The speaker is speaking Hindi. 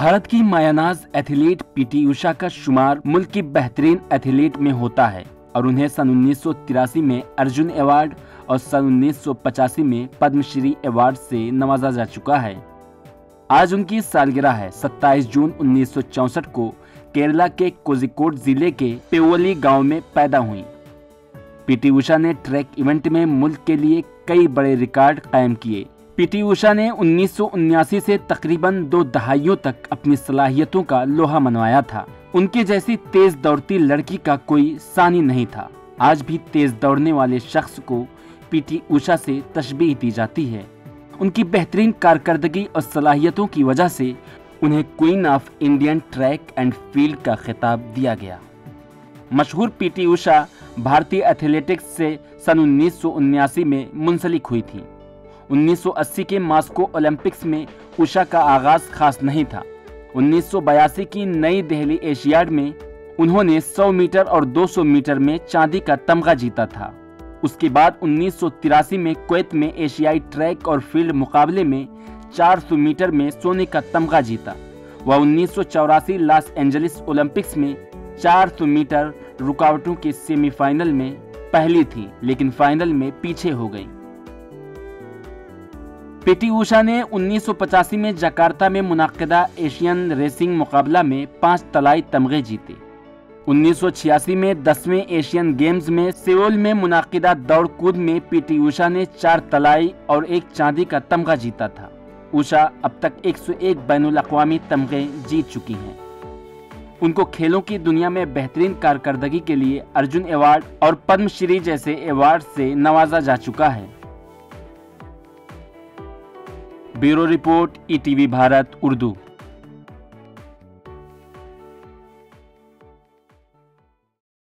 भारत की मायानाज एथलीट पीटी उषा का शुमार मुल्क की बेहतरीन एथलीट में होता है और उन्हें सन 1983 में अर्जुन अवार्ड और सन 1985 में पद्मश्री अवार्ड से नवाजा जा चुका है। आज उनकी सालगिरह है। 27 जून 1964 को केरला के कोझिकोड जिले के पेवली गांव में पैदा हुई। पीटी उषा ने ट्रैक इवेंट में मुल्क के लिए कई बड़े रिकॉर्ड कायम किए। पीटी उषा ने 1979 से तकरीबन 2 दहाइयों तक अपनी सलाहियतों का लोहा मनवाया था। उनकी जैसी तेज दौड़ती लड़की का कोई सानी नहीं था। आज भी तेज दौड़ने वाले शख्स को पीटी उषा से तशबीह दी जाती है। उनकी बेहतरीन कारकर्दगी और सलाहियतों की वजह से उन्हें queen of Indian track and field का खिताब दिया गया। मशहूर पीटी उषा भारतीय एथलेटिक्स से सन 1979 में मुंसलिक हुई थी। 1980 के मॉस्को ओलंपिक्स में उषा का आगाज खास नहीं था। 1982 की नई दिल्ली एशियाड में उन्होंने 100 मीटर और 200 मीटर में चांदी का तमगा जीता था। उसके बाद 1983 में कुवैत में एशियाई ट्रैक और फील्ड मुकाबले में 400 मीटर में सोने का तमगा जीता। वह 1984 लॉस एंजलिस ओलंपिक्स में 400 मीटर रुकावटों के सेमीफाइनल में पहली थी, लेकिन फाइनल में पीछे हो गई। पीटी उषा ने 1985 में जकार्ता में मुनाकिदा एशियन रेसिंग मुकाबला में 5 तलाई तमगे जीते। 1986 में 10वें एशियन गेम्स में सियोल में मुनाकिदा दौड़ कूद में पीटी उषा ने 4 तलाई और 1 चांदी का तमगा जीता था। उषा अब तक 101 बैनुल अक़वामी तमगे जीत चुकी हैं। उनको खेलों की दुनिया में बेहतरीन कारकर्दगी के लिए अर्जुन अवार्ड और पद्मश्री जैसे अवार्ड से नवाजा जा चुका है। Bureau report, ETV Bharat Urdu.